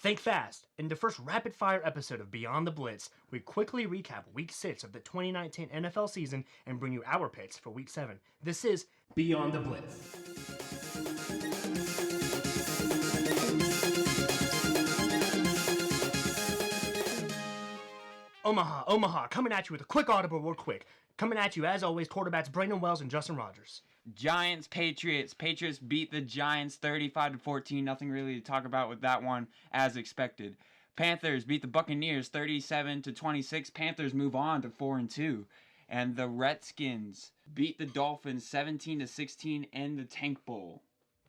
Think fast. In the first rapid-fire episode of Beyond the Blitz, we quickly recap Week 6 of the 2019 NFL season and bring you our picks for Week 7. This is Beyond the Blitz. Omaha, coming at you with a quick audible real quick. Coming at you, as always, quarterbacks Brandon Wells and Justin Rogers. Giants, Patriots. Patriots beat the Giants 35-14. Nothing really to talk about with that one, as expected. Panthers beat the Buccaneers 37-26. Panthers move on to 4-2. And the Redskins beat the Dolphins 17-16 in the Tank Bowl.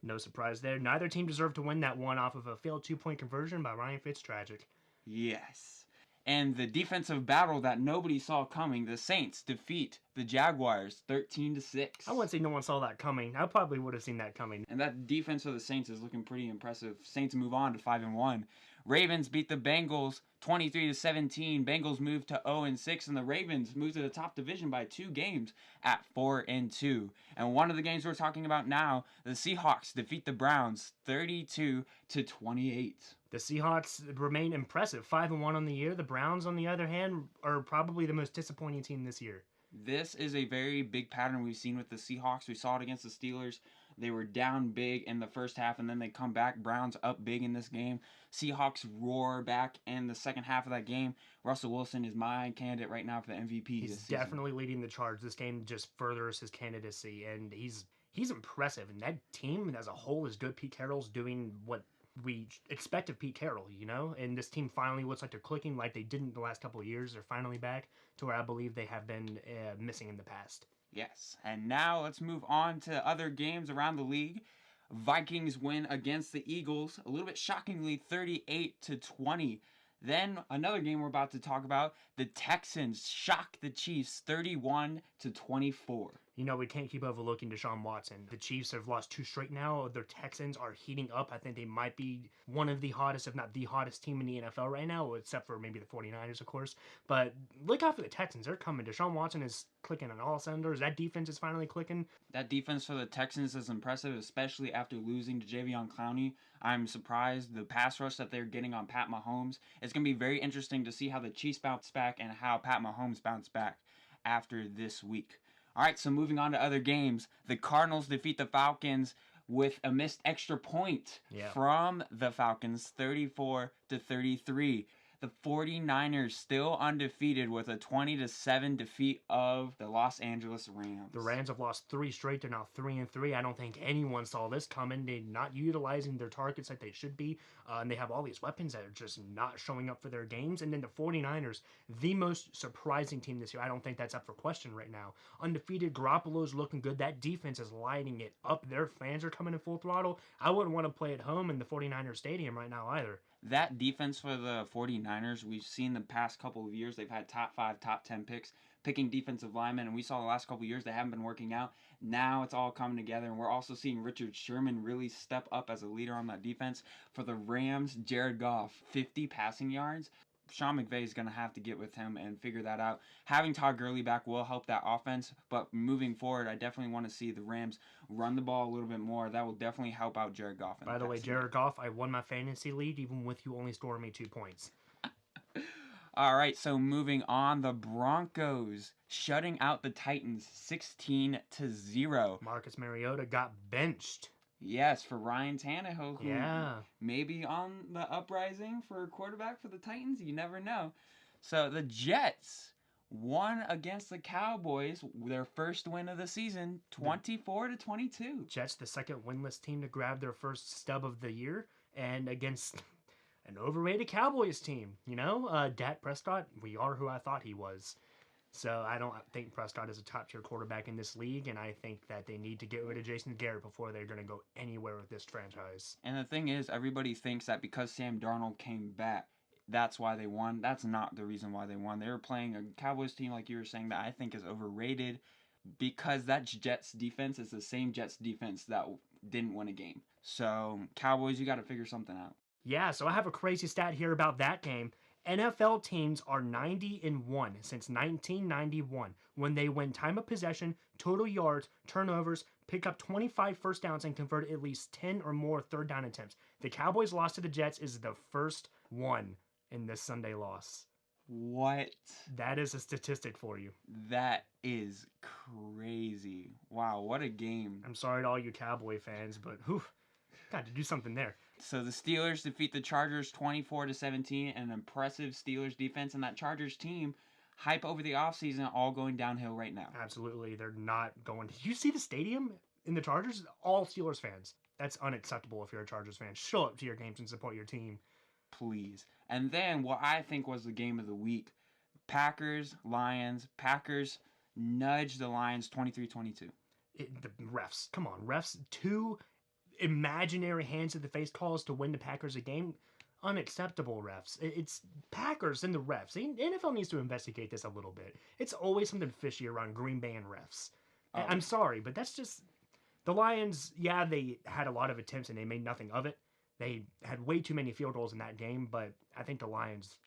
No surprise there. Neither team deserved to win that one off of a failed 2-point conversion by Ryan Fitztragic. Yes. And the defensive battle that nobody saw coming, the Saints defeat the Jaguars 13-6. I wouldn't say no one saw that coming. I probably would have seen that coming. And that defense of the Saints is looking pretty impressive. Saints move on to 5-1. Ravens beat the Bengals 23-17. Bengals move to 0-6, and the Ravens move to the top division by 2 games at 4-2. And one of the games we're talking about now, the Seahawks defeat the Browns 32-28. The Seahawks remain impressive, 5-1 on the year. The Browns, on the other hand, are probably the most disappointing team this year. This is a very big pattern we've seen with the Seahawks. We saw it against the Steelers. They were down big in the first half, and then they come back. Browns up big in this game. Seahawks roar back in the second half of that game. Russell Wilson is my candidate right now for the MVP. He's definitely leading the charge. This game just furthers his candidacy, and he's impressive. And that team as a whole is good. Pete Carroll's doing what we expect of Pete Carroll, you know? And this team finally looks like they're clicking like they didn't the last couple of years. They're finally back to where I believe they have been missing in the past. Yes, and now let's move on to other games around the league. Vikings win against the Eagles, a little bit shockingly, 38-20. Then another game we're about to talk about, the Texans shock the Chiefs 31-24. You know, we can't keep overlooking Deshaun Watson. The Chiefs have lost 2 straight now. Their Texans are heating up. I think they might be one of the hottest, if not the hottest team in the NFL right now, except for maybe the 49ers, of course. But look out for the Texans. They're coming. Deshaun Watson is clicking on all cylinders. That defense is finally clicking. That defense for the Texans is impressive, especially after losing to Jadeveon Clowney. I'm surprised the pass rush that they're getting on Pat Mahomes. It's going to be very interesting to see how the Chiefs bounce back and how Pat Mahomes bounce back after this week. All right, so moving on to other games. The Cardinals defeat the Falcons with a missed extra point from the Falcons, 34-33. The 49ers still undefeated with a 20-7 defeat of the Los Angeles Rams. The Rams have lost 3 straight. They're now 3-3. I don't think anyone saw this coming. They're not utilizing their targets like they should be. And they have all these weapons that are just not showing up for their games. And then the 49ers, the most surprising team this year. I don't think that's up for question right now. Undefeated, Garoppolo's looking good. That defense is lighting it up. Their fans are coming in full throttle. I wouldn't want to play at home in the 49ers stadium right now either. That defense for the 49ers, we've seen the past couple of years, they've had top 5, top 10 picks, picking defensive linemen, and we saw the last couple of years they haven't been working out. Now it's all coming together, and we're also seeing Richard Sherman really step up as a leader on that defense. For the Rams, Jared Goff, 50 passing yards. Sean McVay is going to have to get with him and figure that out. Having Todd Gurley back will help that offense, but moving forward, I definitely want to see the Rams run the ball a little bit more. That will definitely help out Jared Goff. By the way, Jared Goff, I won my fantasy league even with you only scoring me 2 points. All right, so moving on, the Broncos shutting out the Titans 16-0. Marcus Mariota got benched. Yes, for Ryan Tannehill, who maybe on the uprising for a quarterback for the Titans. You never know. So the Jets won against the Cowboys, their first win of the season, 24-22. Jets, the second winless team to grab their first stub of the year, and against an overrated Cowboys team. You know, Dak Prescott, we are who I thought he was. So I don't think Prescott is a top-tier quarterback in this league, and I think that they need to get rid of Jason Garrett before they're going to go anywhere with this franchise. And the thing is, everybody thinks that because Sam Darnold came back, that's why they won. That's not the reason why they won. They were playing a Cowboys team, like you were saying, that I think is overrated because that Jets defense is the same Jets defense that didn't win a game. So, Cowboys, you got to figure something out. Yeah, so I have a crazy stat here about that game. NFL teams are 90-1 since 1991 when they win time of possession, total yards, turnovers, pick up 25 first downs, and convert at least 10 or more third down attempts. The Cowboys' loss to the Jets is the first one in this Sunday loss. What? That is a statistic for you. That is crazy. Wow, what a game. I'm sorry to all you Cowboy fans, but got to do something there. So the Steelers defeat the Chargers 24-17, an impressive Steelers defense, and that Chargers team hype over the offseason all going downhill right now. Absolutely. They're not going. Did you see the stadium in the Chargers? All Steelers fans. That's unacceptable if you're a Chargers fan. Show up to your games and support your team. Please. And then what I think was the game of the week, Packers-Lions. Packers nudged the Lions 23-22. The refs. Come on, refs. 2 imaginary hands to the face calls to win the Packers a game. Unacceptable, refs. It's Packers and the refs. The NFL needs to investigate this a little bit. It's always something fishy around Green Bay and refs. I'm sorry, but that's just... The Lions, yeah, they had a lot of attempts and they made nothing of it. They had way too many field goals in that game, but I think the Lions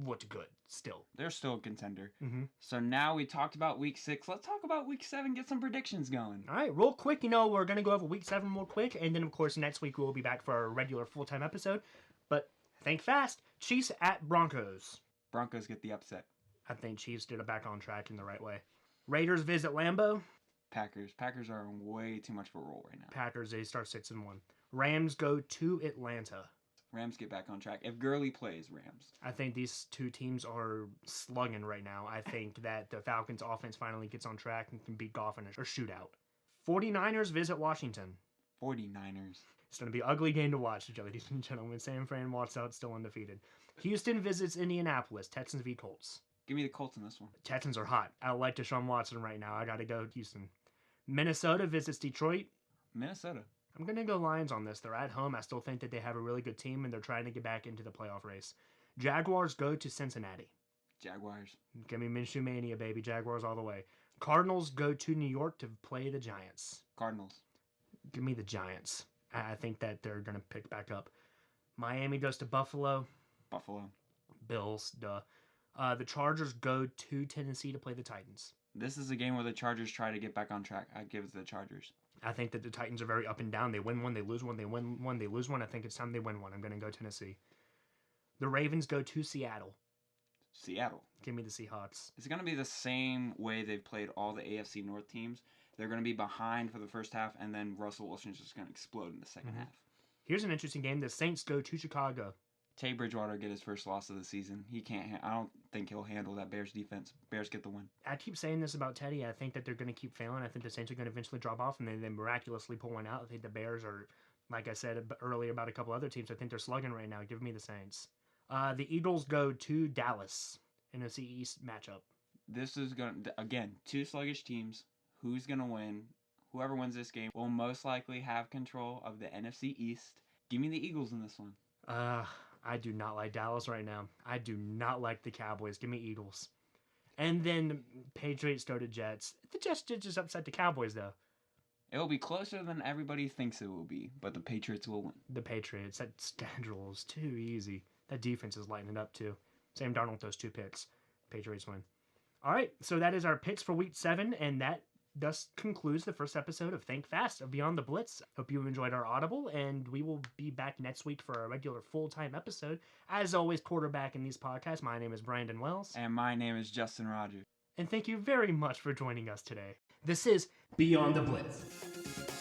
looked good still. They're still a contender. Mm-hmm. So now we talked about week 6. Let's talk about week 7, get some predictions going. All right, real quick, we're going to go over week 7 real quick, and then, of course, next week we'll be back for our regular full-time episode. But think fast. Chiefs at Broncos. Broncos get the upset. I think Chiefs did it back on track in the right way. Raiders visit Lambeau. Packers. Packers are in way too much of a roll right now. Packers, they start 6-1. Rams go to Atlanta. Rams get back on track. If Gurley plays, Rams. I think these two teams are slugging right now. I think that the Falcons' offense finally gets on track and can beat Goff in a shootout. 49ers visit Washington. 49ers. It's going to be an ugly game to watch, ladies and gentlemen. San Fran walks out still undefeated. Houston visits Indianapolis. Texans v. Colts. Give me the Colts in this one. Texans are hot. I like Deshaun Watson right now. I got to go Houston. Minnesota visits Detroit. Minnesota. I'm going to go Lions on this. They're at home. I still think that they have a really good team, and they're trying to get back into the playoff race. Jaguars go to Cincinnati. Jaguars. Give me Minshew Mania, baby. Jaguars all the way. Cardinals go to New York to play the Giants. Cardinals. Give me the Giants. I think that they're going to pick back up. Miami goes to Buffalo. Buffalo. Bills, duh. The Chargers go to Tennessee to play the Titans. This is a game where the Chargers try to get back on track. I'd give it to the Chargers. I think that the Titans are very up and down. They win one, they lose one, they win one, they lose one. I think it's time they win one. I'm going to go Tennessee. The Ravens go to Seattle. Seattle. Give me the Seahawks. It's going to be the same way they've played all the AFC North teams. They're going to be behind for the first half, and then Russell Wilson's just going to explode in the second half. Here's an interesting game. The Saints go to Chicago. Teddy Bridgewater get his first loss of the season. He can't. I don't think he'll handle that Bears defense. Bears get the win. I keep saying this about Teddy. I think that they're going to keep failing. I think the Saints are going to eventually drop off, and then they miraculously pull one out. I think the Bears are, like I said earlier about a couple other teams, I think they're slugging right now. Give me the Saints. The Eagles go to Dallas. NFC East matchup. This is going to, again, 2 sluggish teams. Who's going to win? Whoever wins this game will most likely have control of the NFC East. Give me the Eagles in this one. I do not like Dallas right now. I do not like the Cowboys. Give me Eagles. And then Patriots go to Jets. The Jets did just upset the Cowboys, though. It will be closer than everybody thinks it will be, but the Patriots will win. The Patriots. That schedule is too easy. That defense is lighting it up, too. Sam Darnold with those 2 picks. Patriots win. All right, so that is our picks for Week 7, and that thus concludes the first episode of Think Fast of Beyond the Blitz. Hope you enjoyed our Audible, and we will be back next week for a regular full-time episode. As always, quarterback in these podcasts, my name is Brandon Wells. And my name is Justin Rogers. And thank you very much for joining us today. This is Beyond the Blitz.